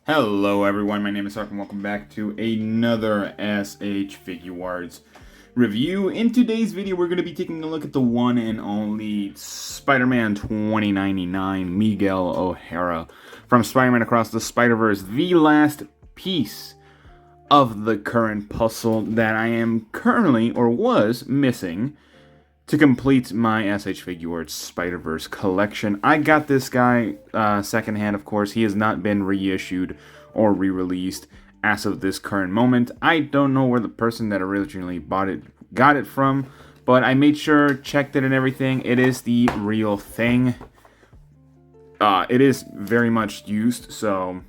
Hello everyone, my name is Sark and welcome back to another SH Figuarts review. In today's video, we're going to be taking a look at the one and only Spider-Man 2099, Miguel O'Hara from Spider-Man Across the Spider-Verse, the last piece of the current puzzle that I am currently, or was, missing to complete my SH Figuarts Spider-Verse collection. I got this guy secondhand, of course. He has not been reissued or re-released as of this current moment. I don't know where the person that originally bought it got it from, but I made sure, checked it and everything. It is the real thing. It is very much used, so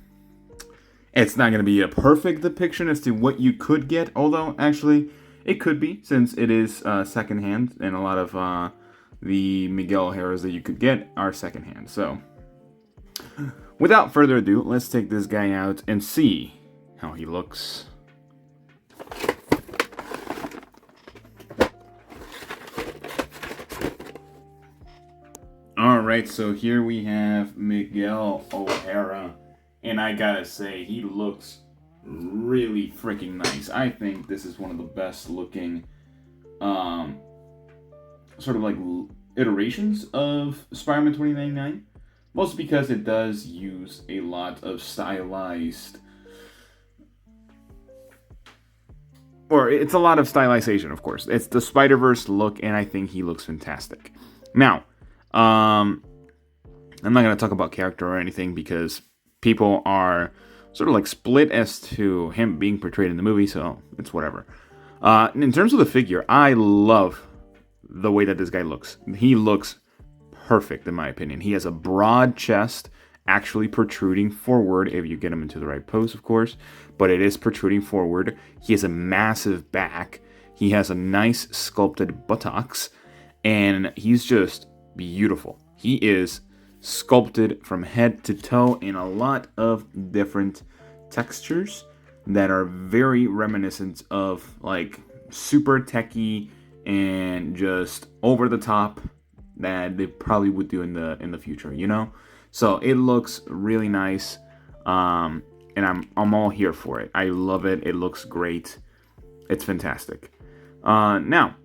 it's not going to be a perfect depiction as to what you could get, although actually it could be, since it is secondhand, and a lot of the Miguel O'Haras that you could get are secondhand. So, without further ado, let's take this guy out and see how he looks. Alright, so here we have Miguel O'Hara, and I gotta say, he looks really freaking nice. I think this is one of the best looking sort of like iterations of Spider-Man 2099, mostly because it does use a lot of stylized, or it's a lot of stylization, of course. It's the Spider-Verse look, and I think he looks fantastic. Now, I'm not going to talk about character or anything because people are sort of like split as to him being portrayed in the movie, so it's whatever. In terms of the figure, I love the way that this guy looks. He looks perfect, in my opinion. He has a broad chest, actually protruding forward, if you get him into the right pose, of course, but it is protruding forward. He has a massive back. He has a nice sculpted buttocks, and he's just beautiful. He is sculpted from head to toe in a lot of different textures that are very reminiscent of like super techy and just over the top that they probably would do in the future, you know? So it looks really nice, and I'm all here for it. I love it. It looks great. It's fantastic. Now,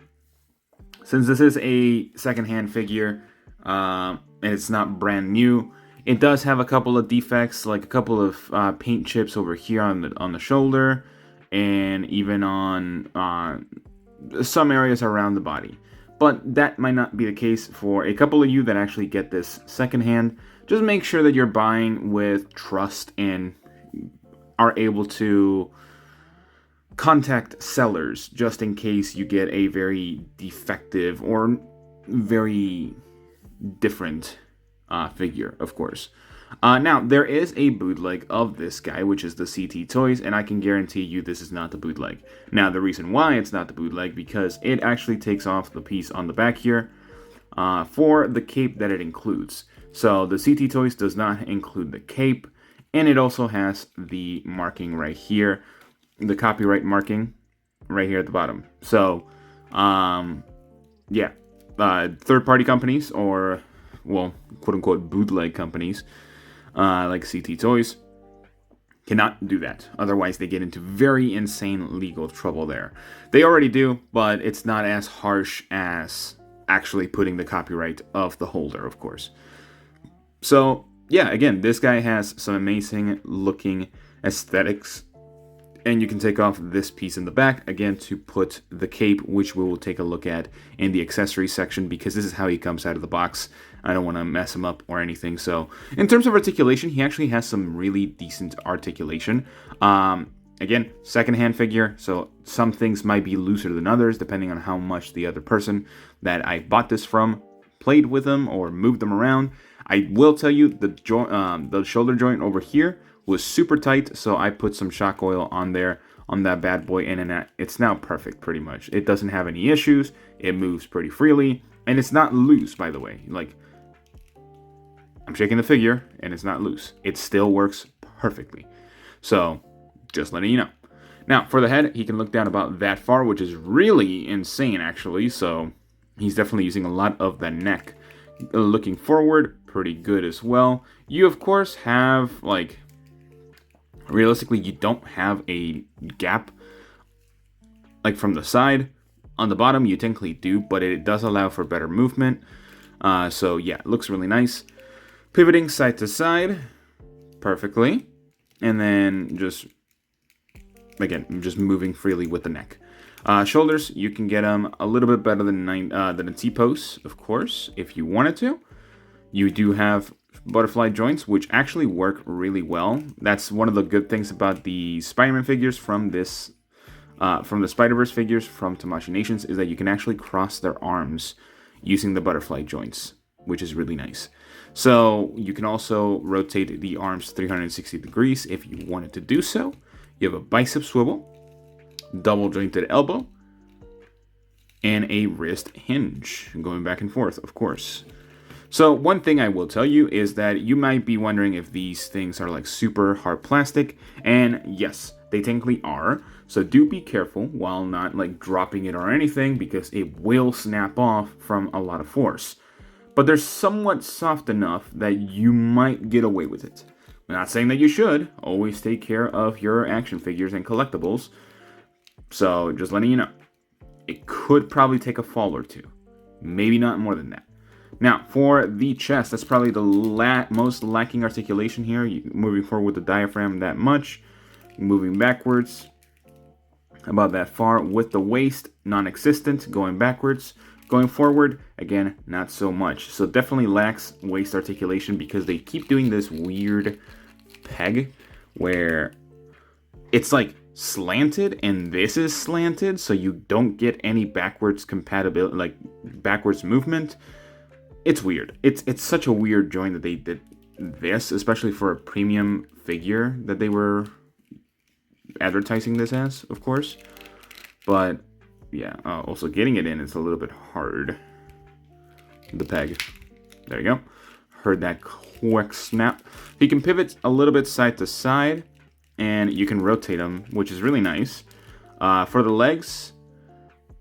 since this is a secondhand figure, and it's not brand new, it does have a couple of defects, like a couple of paint chips over here on the shoulder, and even on some areas around the body. But that might not be the case for a couple of you that actually get this secondhand. Just make sure that you're buying with trust and are able to contact sellers just in case you get a very defective or very different figure, of course. Now, there is a bootleg of this guy, which is the CT Toys, and I can guarantee you this is not the bootleg. Now, the reason why it's not the bootleg, because it actually takes off the piece on the back here for the cape that it includes. So, the CT Toys does not include the cape, and it also has the marking right here, the copyright marking right here at the bottom. So, yeah, third-party companies, or, well, quote-unquote bootleg companies, like CT Toys, cannot do that. Otherwise, they get into very insane legal trouble there. They already do, but it's not as harsh as actually putting the copyright of the holder, of course. So, yeah, again, this guy has some amazing looking aesthetics. And you can take off this piece in the back, again, to put the cape, which we will take a look at in the accessories section, because this is how he comes out of the box. I don't want to mess him up or anything. So, in terms of articulation, he actually has some really decent articulation. Again, secondhand figure, so some things might be looser than others, depending on how much the other person that I bought this from played with them or moved them around. I will tell you, the shoulder joint over here was super tight, so I put some shock oil on there on that bad boy, and it's now perfect pretty much. It doesn't have any issues. It moves pretty freely, and it's not loose, by the way. Like, I'm shaking the figure and it's not loose. It still works perfectly. So, just letting you know. Now, for the head, he can look down about that far, which is really insane actually. So, he's definitely using a lot of the neck. Looking forward, pretty good as well. You of course have like Realistically, you don't have a gap like from the side. On the bottom, you technically do, but it does allow for better movement. So yeah, it looks really nice. Pivoting side to side perfectly. And then just, again, just moving freely with the neck. Shoulders, you can get them a little bit better than a T-post, of course, if you wanted to. You do have butterfly joints, which actually work really well. That's one of the good things about the Spider-Man figures from this, from the Spider-Verse figures from Tamashii Nations, is that you can actually cross their arms using the butterfly joints, which is really nice. So you can also rotate the arms 360 degrees if you wanted to do so. You have a bicep swivel, double jointed elbow, and a wrist hinge going back and forth, of course. So one thing I will tell you is that you might be wondering if these things are like super hard plastic, and yes, they technically are. So do be careful while not like dropping it or anything, because it will snap off from a lot of force. But they're somewhat soft enough that you might get away with it. I'm not saying that you should. Always take care of your action figures and collectibles. So just letting you know, it could probably take a fall or two. Maybe not more than that. Now, for the chest, that's probably the most lacking articulation here. Moving forward with the diaphragm that much. Moving backwards about that far. With the waist, non-existent. Going backwards. Going forward, again, not so much. So definitely lacks waist articulation because they keep doing this weird peg where it's like slanted and this is slanted, so you don't get any backwards compatibility, like backwards movement. It's weird. It's such a weird joint that they did this, especially for a premium figure that they were advertising this as, of course. But yeah, also getting it in is a little bit hard. The peg. There you go. Heard that quick snap. You can pivot a little bit side to side, and you can rotate them, which is really nice. For the legs,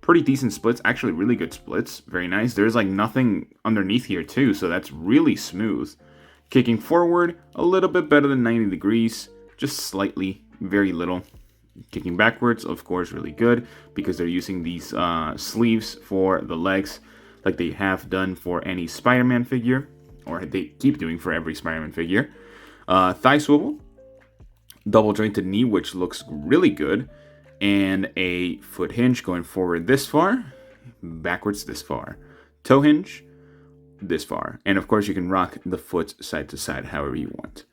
pretty decent splits. Actually, really good splits. Very nice. There's like nothing underneath here too, so that's really smooth. Kicking forward, a little bit better than 90 degrees. Just slightly, very little. Kicking backwards, of course, really good, because they're using these sleeves for the legs like they have done for any Spider-Man figure, or they keep doing for every Spider-Man figure. Thigh swivel, double jointed knee, which looks really good, and a foot hinge going forward this far, backwards this far. Toe hinge this far, and of course you can rock the foot side to side however you want.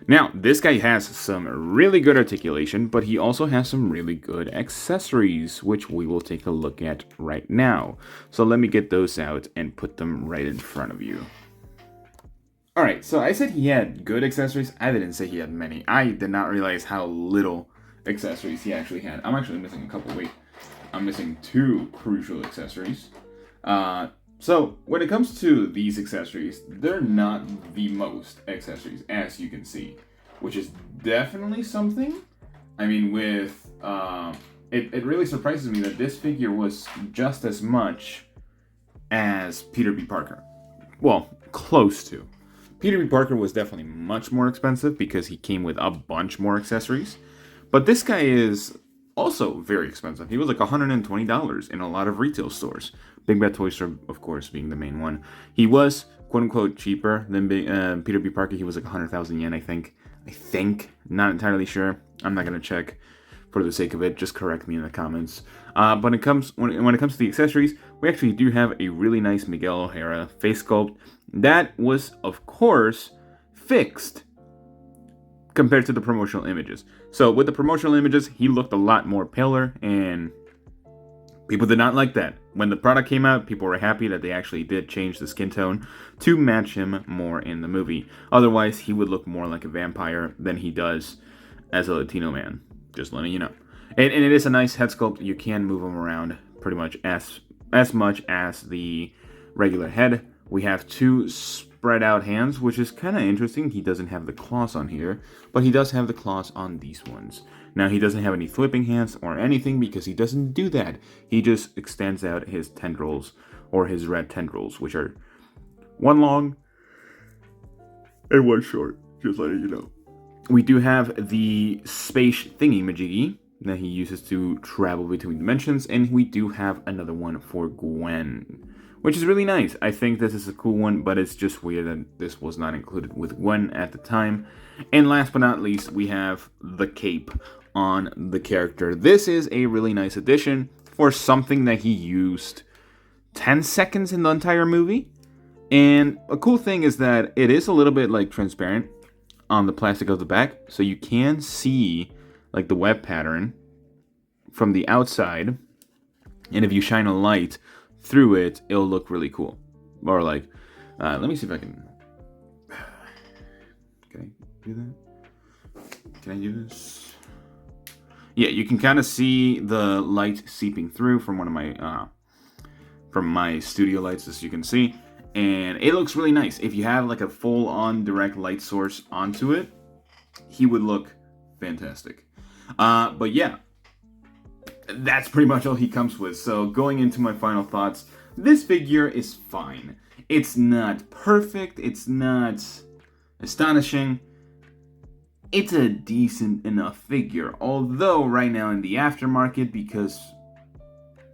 Now, this guy has some really good articulation, but he also has some really good accessories, which we will take a look at right now. So let me get those out and put them right in front of you. Alright, so I said he had good accessories. I didn't say he had many. I did not realize how little accessories he actually had. I'm actually missing a couple. Wait, I'm missing 2 crucial accessories. So, when it comes to these accessories, they're not the most accessories, as you can see, which is definitely something. I mean, with, it really surprises me that this figure was just as much as Peter B. Parker. Well, close to. Peter B. Parker was definitely much more expensive because he came with a bunch more accessories. But this guy is also very expensive. He was like $120 in a lot of retail stores. Big Bad Toy Store, of course, being the main one. He was, quote-unquote, cheaper than Peter B. Parker. He was like 100,000 yen, I think. Not entirely sure. I'm not going to check for the sake of it. Just correct me in the comments. But when it comes to the accessories, we actually do have a really nice Miguel O'Hara face sculpt. That was, of course, fixed compared to the promotional images. So with the promotional images, he looked a lot more paler, and people did not like that. When the product came out, people were happy that they actually did change the skin tone to match him more in the movie. Otherwise, he would look more like a vampire than he does as a Latino man. Just letting you know. And it is a nice head sculpt. You can move him around pretty much as much as the regular head. We have 2 spread out hands, which is kind of interesting. He doesn't have the claws on here, but he does have the claws on these ones. Now, he doesn't have any flipping hands or anything because he doesn't do that. He just extends out his tendrils, or his red tendrils, which are 1 long and 1 short, just letting you know. We do have the space thingy-majiggy that he uses to travel between dimensions, and we do have another one for Gwen, which is really nice. I think this is a cool one, but it's just weird that this was not included with Gwen at the time. And last but not least, we have the cape on the character. This is a really nice addition for something that he used 10 seconds in the entire movie. And a cool thing is that it is a little bit like transparent on the plastic of the back, so you can see like the web pattern from the outside, and if you shine a light through it, it'll look really cool. Or like, let me see if I can I do that? Can I do this? Yeah, you can kind of see the light seeping through from one of my studio lights, as you can see. And it looks really nice. If you have like a full-on direct light source onto it, he would look fantastic. But yeah, that's pretty much all he comes with. So going into my final thoughts, this figure is fine. It's not perfect. It's not astonishing. It's a decent enough figure. Although right now in the aftermarket, because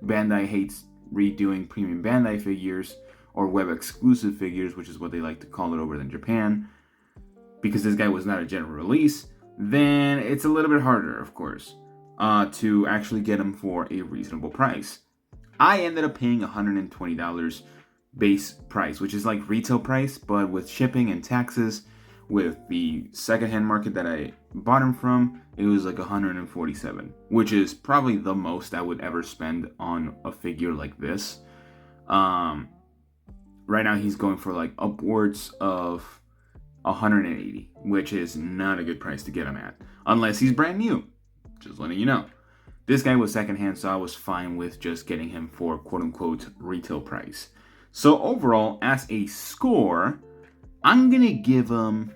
Bandai hates redoing premium Bandai figures, or web-exclusive figures, which is what they like to call it over in Japan, because this guy was not a general release, then it's a little bit harder, of course, to actually get him for a reasonable price. I ended up paying $120 base price, which is like retail price, but with shipping and taxes, with the secondhand market that I bought him from, it was like $147, which is probably the most I would ever spend on a figure like this. Right now he's going for like upwards of $180, which is not a good price to get him at, unless he's brand new. Just letting you know. This guy was secondhand, so I was fine with just getting him for quote-unquote retail price. So overall, as a score, I'm gonna give him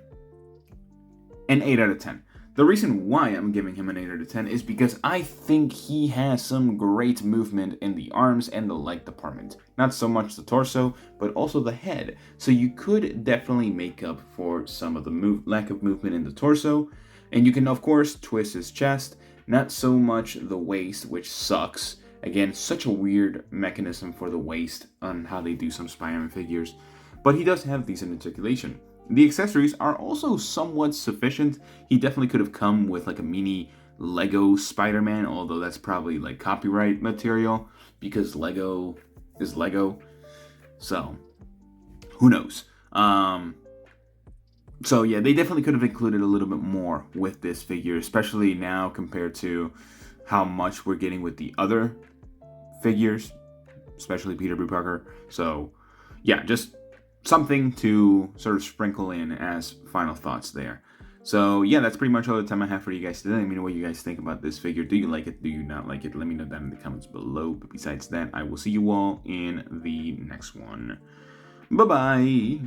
an 8 out of 10. The reason why I'm giving him an 8 out of 10 is because I think he has some great movement in the arms and the leg department. Not so much the torso, but also the head. So you could definitely make up for some of the lack of movement in the torso. And you can, of course, twist his chest. Not so much the waist, which sucks. Again, such a weird mechanism for the waist on how they do some Spider-Man figures. But he does have decent articulation. The accessories are also somewhat sufficient. He definitely could have come with like a mini Lego Spider-Man, although that's probably like copyright material because Lego is Lego. So, who knows? So yeah, they definitely could have included a little bit more with this figure, especially now compared to how much we're getting with the other figures, especially Peter B. Parker. So yeah, just something to sort of sprinkle in as final thoughts there. So yeah, that's pretty much all the time I have for you guys today. Let me know what you guys think about this figure. Do you like it? Do you not like it? Let me know down in the comments below. But besides that, I will see you all in the next one. Bye-bye.